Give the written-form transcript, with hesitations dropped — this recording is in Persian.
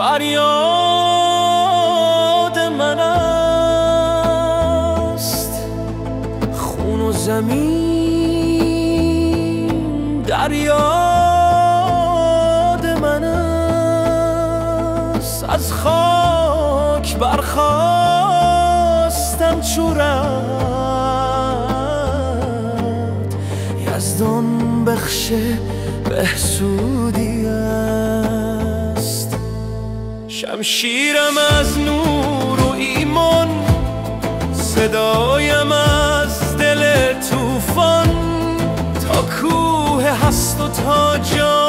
فریاد من است. خون و زمین دریاد من است. از خاک برخاستم چو رعد، یزدان بخش بهسودی است. شمشیرم از نور و ایمان، صدایم از دل طوفان، تا کوه هست و تا جان